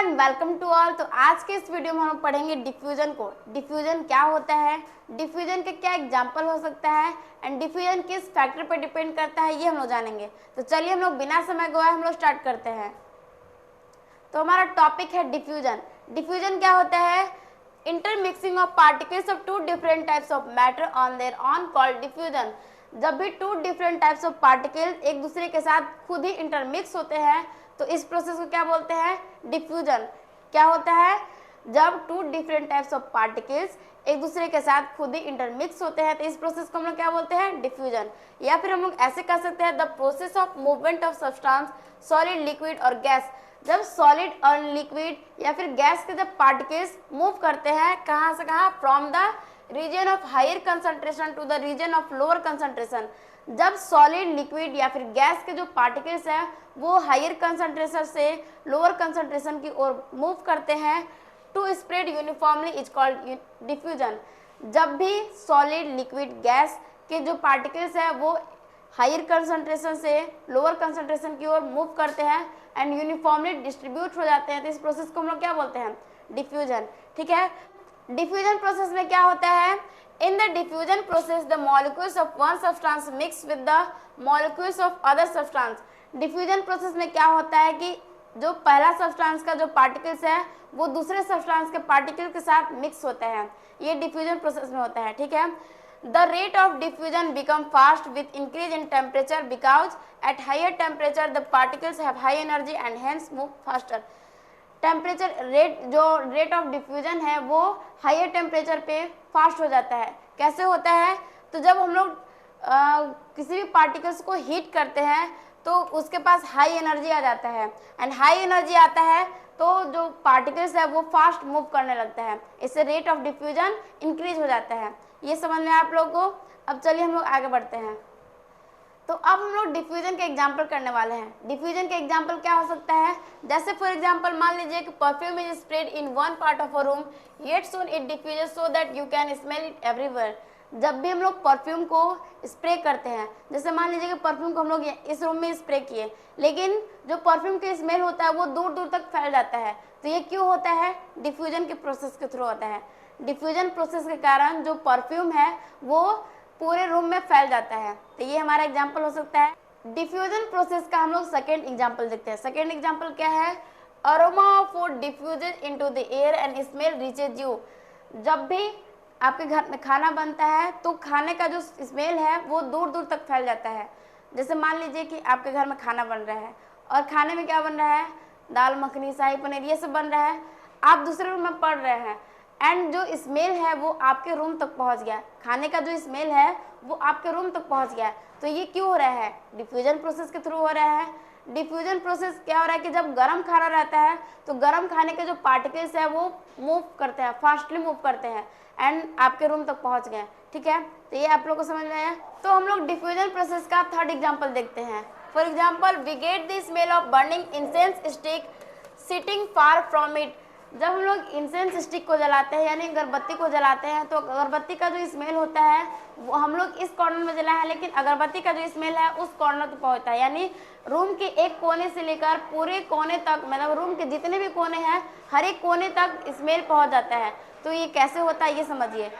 And welcome to all. तो आज के इस वीडियो में हम पढ़ेंगे डिफ्यूजन को। डिफ्यूजन क्या होता है, डिफ्यूजन के क्या एग्जाम्पल हो सकता है एंड डिफ्यूजन किस फैक्टर पर डिपेंड करता है, ये हम लोग जानेंगे। तो चलिए हम लोग बिना समय गवाए हम लोग स्टार्ट करते हैं। तो हमारा टॉपिक है डिफ्यूजन। डिफ्यूजन क्या होता है? Intermixing of particles of two different types of matter on their on called diffusion. जब भी two different types of particle एक दूसरे के साथ खुद ही इंटरमिक्स होते हैं तो इस प्रोसेस को क्या बोलते हैं? डिफ्यूजन। क्या होता है? जब two different types of particles एक दूसरे के साथ खुद ही इंटरमिक्स होते हैं तो इस प्रोसेस को हम लोग क्या बोलते हैं? डिफ्यूजन। या फिर हम लोग ऐसे कह सकते हैं the process of movement of substance solid, liquid और गैस। जब सॉलिड और लिक्विड या फिर गैस के जब पार्टिकल्स मूव करते हैं कहाँ से कहाँ, from the region of higher concentration to the region of lower concentration. जब सॉलिड, लिक्विड या फिर गैस के जो पार्टिकल्स हैं वो हायर कंसंट्रेशन से लोअर कंसंट्रेशन की ओर मूव करते हैं to spread uniformly is called diffusion. जब भी सॉलिड, लिक्विड, गैस के जो पार्टिकल्स हैं वो हायर कंसंट्रेशन से लोअर कंसंट्रेशन की ओर मूव करते हैं एंड यूनिफॉर्मली डिस्ट्रीब्यूट हो जाते हैं तो इस प्रोसेस को हम लोग क्या बोलते हैं? डिफ्यूजन। ठीक है। डिफ्यूजन प्रोसेस में क्या होता है? In the diffusion process the molecules of one substance mix with the molecules of other substance. Diffusion process में क्या होता है कि जो पहला सब्सटेंस का जो पार्टिकल्स है वो दूसरे सब्सटेंस के पार्टिकल के साथ मिक्स होते हैं। ये डिफ्यूजन प्रोसेस में होता है। ठीक है। The rate of diffusion become fast with increase in temperature because at higher temperature the particles have high energy and hence move faster. Temperature rate, जो रेट ऑफ डिफ्यूजन है वो हायर टेम्परेचर पे fast हो जाता है। कैसे होता है? तो जब हम लोग किसी भी पार्टिकल्स को हीट करते हैं तो उसके पास हाई एनर्जी आ जाता है एंड हाई एनर्जी आता है तो जो पार्टिकल्स है वो फास्ट मूव करने लगता है। इससे रेट ऑफ डिफ्यूजन इंक्रीज हो जाता है। ये समझ में आप लोगों को? अब चलिए हम लोग आगे बढ़ते हैं। तो अब हम लोग डिफ्यूजन के एग्जाम्पल करने वाले हैं। डिफ्यूजन के एग्जाम्पल क्या हो सकता है? जैसे फॉर एग्जाम्पल मान लीजिए कि perfume is spread in one part of a room yet soon it diffuses so that you can smell it everywhere. जब भी हम लोग परफ्यूम को स्प्रे करते हैं, जैसे मान लीजिए कि परफ्यूम को हम लोग इस रूम में स्प्रे किए लेकिन जो परफ्यूम की स्मेल होता है वो दूर दूर तक फैल जाता है। तो ये क्यों होता है? डिफ्यूजन के प्रोसेस के थ्रू होता है। डिफ्यूजन प्रोसेस के कारण जो परफ्यूम है वो पूरे रूम में फैल जाता है। तो ये हमारा एग्जाम्पल हो सकता है। डिफ्यूजन प्रोसेस का हम लोग सेकेंड एग्जाम्पल देखते हैं। सेकेंड एग्जाम्पल क्या है? Aroma of food diffuses into the air and smell reaches you. जब भी आपके घर में खाना बनता है तो खाने का जो स्मेल है वो दूर दूर तक फैल जाता है। जैसे मान लीजिए कि आपके घर में खाना बन रहा है और खाने में क्या बन रहा है? दाल मखनी, शाही पनीर, ये सब बन रहा है। आप दूसरे रूम में पढ़ रहे हैं एंड जो स्मेल है वो आपके रूम तक पहुंच गया। खाने का जो स्मेल है वो आपके रूम तक पहुंच गया। तो ये क्यों हो रहा है? डिफ्यूजन प्रोसेस के थ्रू हो रहा है। डिफ्यूजन प्रोसेस क्या हो रहा है कि जब गर्म खाना रहता है तो गर्म खाने के जो पार्टिकल्स है वो मूव करते हैं, फास्टली मूव करते हैं एंड आपके रूम तक पहुंच गए। ठीक है। तो ये आप लोग को समझ में आया? तो हम लोग डिफ्यूजन प्रोसेस का थर्ड एग्जाम्पल देखते हैं। For example we get the smell of burning incense stick sitting far from it. जब हम लोग इंसेंस स्टिक को जलाते हैं यानी अगरबत्ती को जलाते हैं तो अगरबत्ती का जो स्मेल होता है वो हम लोग इस कॉर्नर में जलाए हैं लेकिन अगरबत्ती का जो स्मेल है उस कॉर्नर तक पहुंचता है। यानी रूम के एक कोने से लेकर पूरे कोने तक, मतलब रूम के जितने भी कोने हैं हर एक कोने तक स्मेल पहुंच जाता है। तो ये कैसे होता है ये समझिए।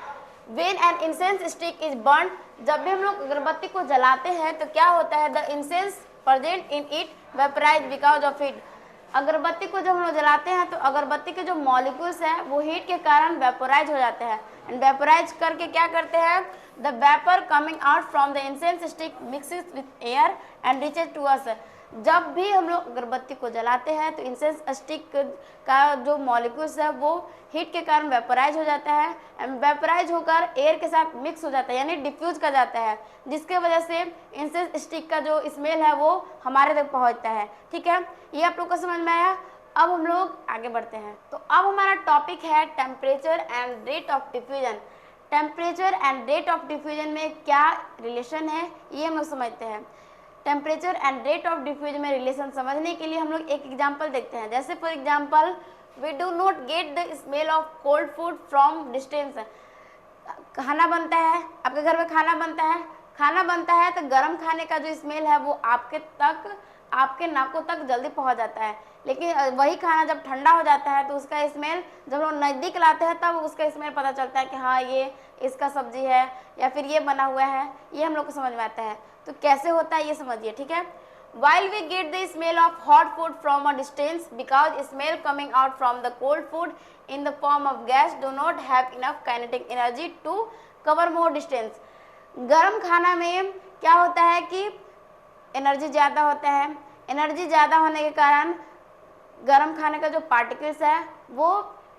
When an incense stick is burned, जब भी हम लोग अगरबत्ती को जलाते हैं तो क्या होता है? The incense present in it vaporize because of it। अगरबत्ती को जब हम लोग जलाते हैं तो अगरबत्ती के जो मॉलिक्यूल्स हैं वो हीट के कारण वेपोराइज हो जाते हैं एंड वेपोराइज करके क्या करते हैं? The vapour coming out from the incense stick mixes with air and reaches to us. जब भी हम लोग अगरबत्ती को जलाते हैं तो इंसेंस स्टिक का जो मॉलिक्यूल्स है वो हीट के कारण वेपोराइज हो जाता है एंड वेपोराइज होकर एयर के साथ मिक्स हो जाता है यानी डिफ्यूज कर जाता है, जिसके वजह से इंसेंस स्टिक का जो स्मेल है वो हमारे तक पहुंचता है। ठीक है। ये आप लोग को समझ में आया? अब हम लोग आगे बढ़ते हैं। तो अब हमारा टॉपिक है temperature and rate of diffusion. Temperature and rate of diffusion में क्या रिलेशन है ये हम लोग समझते हैं। Temperature and rate of diffusion में रिलेशन समझने के लिए हम लोग एक एग्जांपल देखते हैं। जैसे for example we do not get the smell of cold food from distance. खाना बनता है, आपके घर में खाना बनता है तो गर्म खाने का जो स्मेल है वो आपके नाकों तक जल्दी पहुंच जाता है। लेकिन वही खाना जब ठंडा हो जाता है तो उसका स्मेल जब लोग नज़दीक लाते हैं तब उसका स्मेल पता चलता है कि हाँ ये इसका सब्जी है या फिर ये बना हुआ है, ये हम लोग को समझ में आता है। तो कैसे होता है ये समझिए, ठीक है। While we get the smell of hot food from a distance, because smell coming out from the cold food in the form of gas do not have enough kinetic energy to cover more distance. गर्म खाना में क्या होता है कि energy ज़्यादा होता है, एनर्जी ज़्यादा होने के कारण गर्म खाने का जो पार्टिकल्स है वो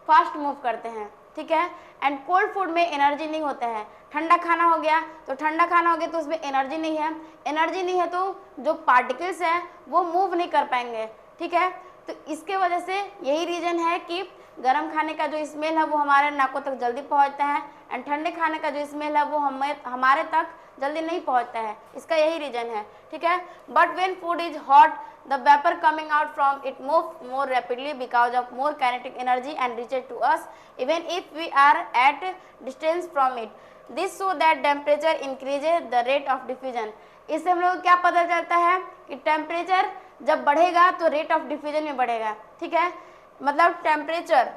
फास्ट मूव करते हैं, ठीक है। एंड कोल्ड फूड में एनर्जी नहीं होता है। ठंडा खाना हो गया तो ठंडा खाना हो गया तो उसमें एनर्जी नहीं है, एनर्जी नहीं है तो जो पार्टिकल्स हैं वो मूव नहीं कर पाएंगे, ठीक है। तो इसके वजह से यही रीज़न है कि गर्म खाने का जो स्मेल है वो हमारे नाकों तक जल्दी पहुंचता है एंड ठंडे खाने का जो स्मेल है वो हमारे तक जल्दी नहीं पहुंचता है, इसका यही रीज़न है, ठीक है। But when food is hot the vapor coming out from it moves more rapidly because of more kinetic energy and reaches to us even if we are at distance from it. This so that temperature increases the rate of diffusion. इससे हम लोग को क्या पता चलता है कि temperature जब बढ़ेगा तो रेट ऑफ डिफ्यूजन में बढ़ेगा, ठीक है। मतलब टेम्परेचर,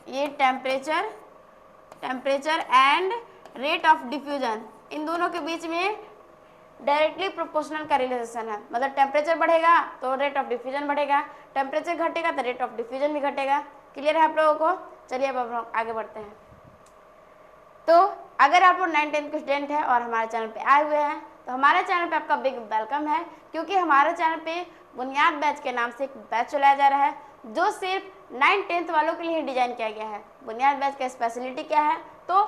ये temperature and rate of diffusion इन दोनों के बीच में डायरेक्टली प्रोपोर्शनल का रिलेशन है। मतलब टेम्परेचर बढ़ेगा तो रेट ऑफ डिफ्यूजन बढ़ेगा, टेम्परेचर घटेगा तो रेट ऑफ डिफ्यूजन भी घटेगा। क्लियर है आप लोगों को? चलिए अब हम लोग आगे बढ़ते हैं। तो अगर आप लोग 9th-10th के स्टूडेंट हैं और हमारे चैनल पे आए हुए हैं तो हमारे चैनल पे आपका बिग वेलकम है, क्योंकि हमारे चैनल पे बुनियाद बैच के नाम से एक बैच चलाया जा रहा है जो सिर्फ 9th-10th वालों के लिए ही डिजाइन किया गया है। बुनियाद बैच का स्पेशलिटी क्या है? तो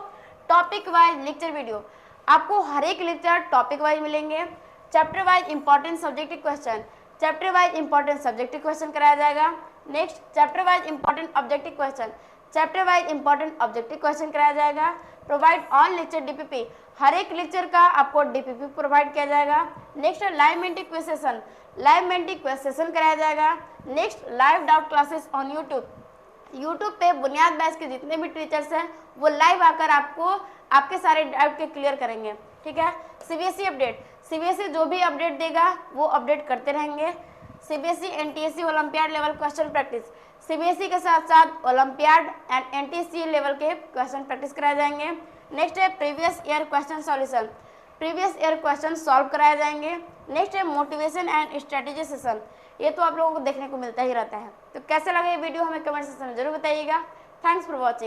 टॉपिक वाइज लेक्चर वीडियो आपको हर एक लेक्चर टॉपिक वाइज मिलेंगे। Chapter wise important subjective question, chapter wise important subjective question कराया जाएगा। Next chapter wise important objective question, chapter wise important objective question कराया जाएगा। प्रोवाइड ऑल लेक्चर डीपीपी, हर एक lecture का आपको डीपीपी प्रोवाइड किया जाएगा। Next live Menti quiz session, live Menti quiz session कराया जाएगा। Next live doubt classes on YouTube पे बुनियाद बैच के जितने भी टीचर्स हैं वो लाइव आकर आपको आपके सारे डाउट के क्लियर करेंगे, ठीक है। सीबीएसई अपडेट, सीबीएसई जो भी अपडेट देगा वो अपडेट करते रहेंगे। CBSE NTSC olympiad level question practice, CBSE के साथ साथ ओलंपियाड एंड एनटीएससी लेवल के क्वेश्चन प्रैक्टिस कराए जाएंगे। नेक्स्ट है previous year question solution, previous year question solve कराए जाएंगे। नेक्स्ट है मोटिवेशन एंड स्ट्रेटेजी सेशन, ये तो आप लोगों को देखने को मिलता ही रहता है। तो कैसे लगा ये वीडियो हमें कमेंट सेक्शन में जरूर बताइएगा। Thanks for watching.